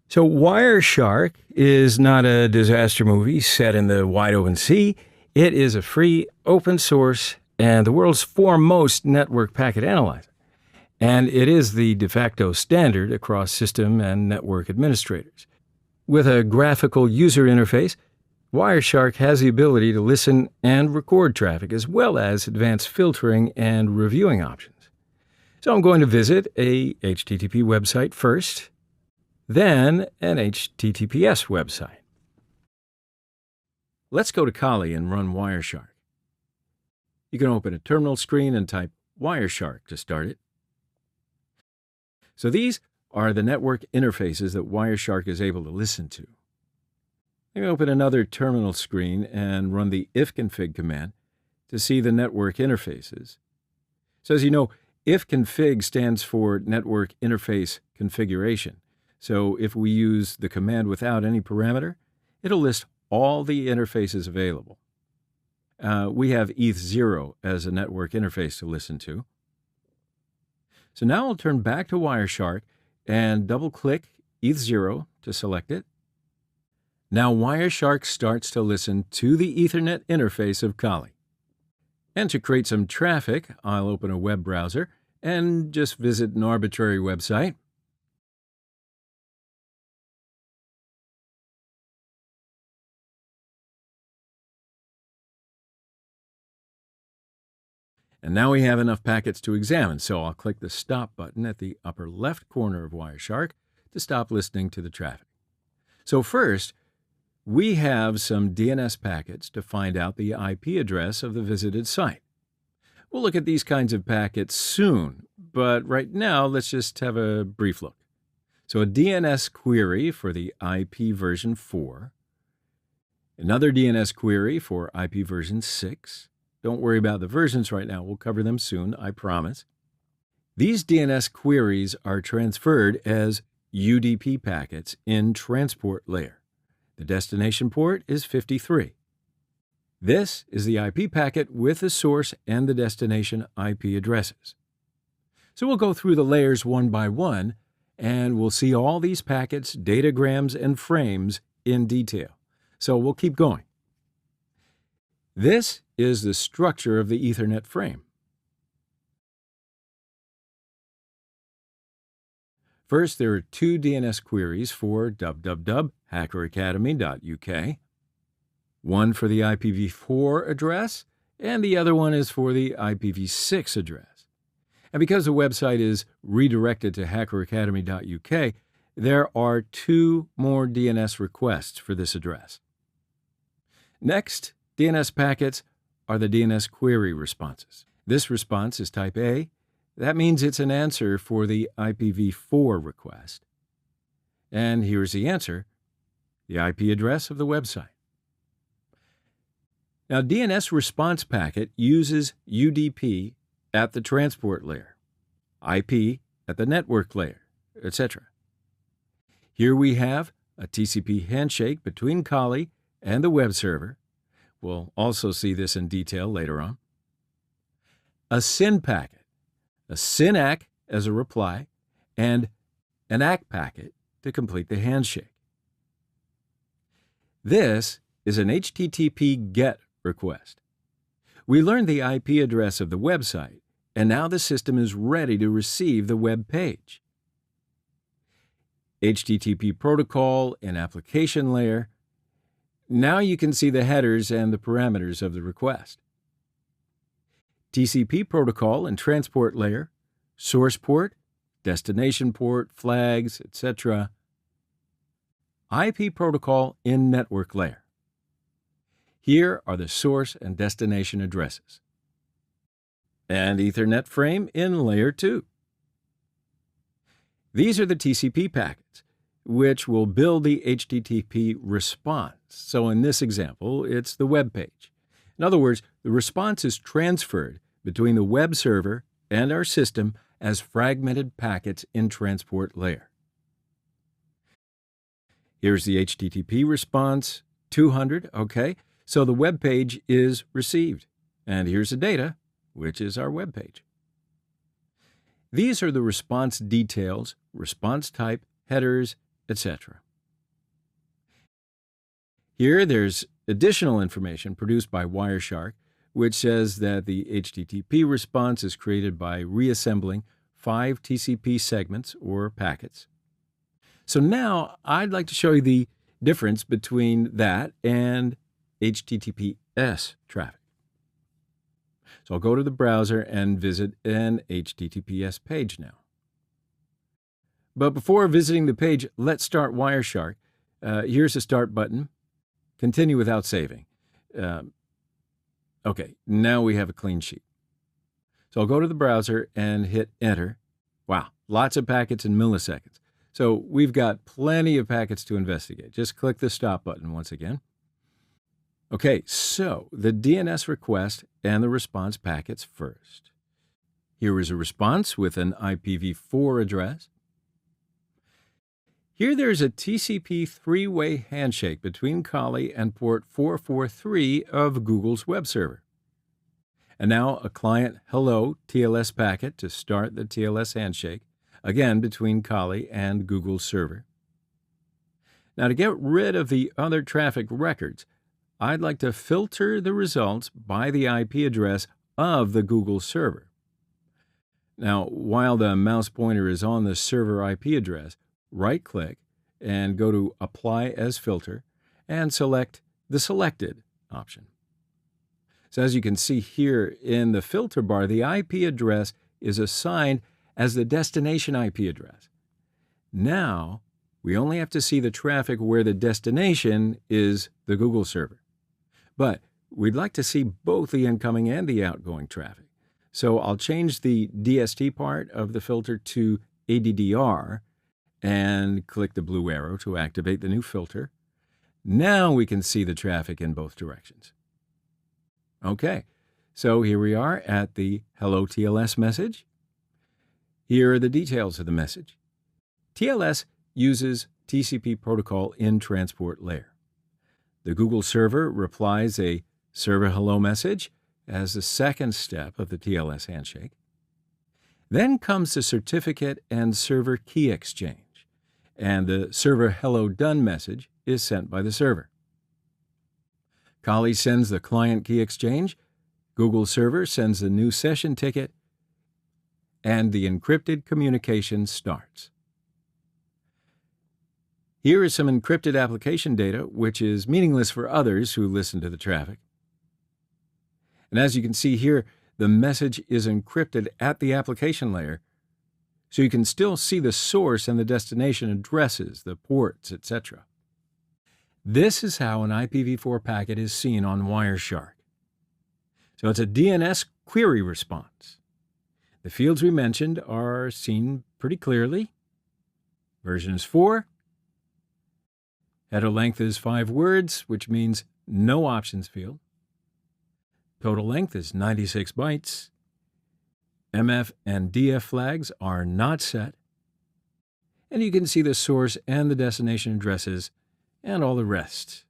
So, Wireshark is not a disaster movie set in the wide open sea. It is a free, open source, and the world's foremost network packet analyzer. And it is the de facto standard across system and network administrators. With a graphical user interface, Wireshark has the ability to listen and record traffic, as well as advanced filtering and reviewing options. So I'm going to visit a HTTP website first, then an HTTPS website. Let's go to Kali and run Wireshark. You can open a terminal screen and type Wireshark to start it. So these are the network interfaces that Wireshark is able to listen to. Let me open another terminal screen and run the ifconfig command to see the network interfaces. So as you know, ifconfig stands for network interface configuration. So if we use the command without any parameter, it'll list all the interfaces available. We have eth0 as a network interface to listen to. So now I'll turn back to Wireshark and double-click eth0 to select it. Now Wireshark starts to listen to the Ethernet interface of Kali. And to create some traffic, I'll open a web browser and just visit an arbitrary website. And now we have enough packets to examine, so I'll click the Stop button at the upper left corner of Wireshark to stop listening to the traffic. So first, we have some DNS packets to find out the IP address of the visited site. We'll look at these kinds of packets soon, but right now let's just have a brief look. So a DNS query for the IP version 4, another DNS query for IP version 6, don't worry about the versions right now. We'll cover them soon, I promise. These DNS queries are transferred as UDP packets in transport layer. The destination port is 53. This is the IP packet with the source and the destination IP addresses. So we'll go through the layers one by one, and we'll see all these packets, datagrams, and frames in detail. So we'll keep going. This is the structure of the Ethernet frame. First, there are two DNS queries for www.hackeracademy.uk. One for the IPv4 address, and the other one is for the IPv6 address. And because the website is redirected to hackeracademy.uk, there are two more DNS requests for this address. Next, DNS packets are the DNS query responses. This response is type A. That means it's an answer for the IPv4 request. And here's the answer, the IP address of the website. Now, DNS response packet uses UDP at the transport layer, IP at the network layer, etc. Here we have a TCP handshake between Kali and the web server. We'll also see this in detail later on. A SYN packet, a SYN-ACK as a reply, and an ACK packet to complete the handshake. This is an HTTP GET request. We learned the IP address of the website, and now the system is ready to receive the web page. HTTP protocol and application layer. Now you can see the headers and the parameters of the request. TCP protocol and transport layer, source port, destination port, flags, etc. IP protocol in network layer. Here are the source and destination addresses. And Ethernet frame in layer 2. These are the TCP packets, which will build the HTTP response. So in this example, it's the web page. In other words, the response is transferred between the web server and our system as fragmented packets in transport layer. Here's the HTTP response, 200, okay. So the web page is received. And here's the data, which is our web page. These are the response details, response type, headers, etc. Here, there's additional information produced by Wireshark, which says that the HTTP response is created by reassembling 5 TCP segments or packets. So now I'd like to show you the difference between that and HTTPS traffic. So I'll go to the browser and visit an HTTPS page now. But before visiting the page, let's start Wireshark. Here's the start button. Continue without saving. Okay, now we have a clean sheet. So I'll go to the browser and hit enter. Wow, lots of packets in milliseconds. So we've got plenty of packets to investigate. Just click the stop button once again. Okay, so the DNS request and the response packets first. Here is a response with an IPv4 address. Here there's a TCP three-way handshake between Kali and port 443 of Google's web server. And now a client hello TLS packet to start the TLS handshake, again between Kali and Google's server. Now to get rid of the other traffic records, I'd like to filter the results by the IP address of the Google server. Now, while the mouse pointer is on the server IP address, right-click and go to Apply as Filter and select the Selected option. So as you can see here in the filter bar, the IP address is assigned as the destination IP address. Now, we only have to see the traffic where the destination is the Google server. But we'd like to see both the incoming and the outgoing traffic. So I'll change the DST part of the filter to ADDR and click the blue arrow to activate the new filter. Now we can see the traffic in both directions. Okay, so here we are at the Hello TLS message. Here are the details of the message. TLS uses TCP protocol in transport layer. The Google server replies a server hello message as the second step of the TLS handshake. Then comes the certificate and server key exchange, and the server hello done message is sent by the server. Kali sends the client key exchange, Google server sends the new session ticket, and the encrypted communication starts. Here is some encrypted application data, which is meaningless for others who listen to the traffic. And as you can see here, the message is encrypted at the application layer, so you can still see the source and the destination addresses, the ports, etc. This is how an IPv4 packet is seen on Wireshark. So it's a DNS query response. The fields we mentioned are seen pretty clearly. Version is 4. Header length is 5 words, which means no options field. Total length is 96 bytes. MF and DF flags are not set. And you can see the source and the destination addresses and all the rest.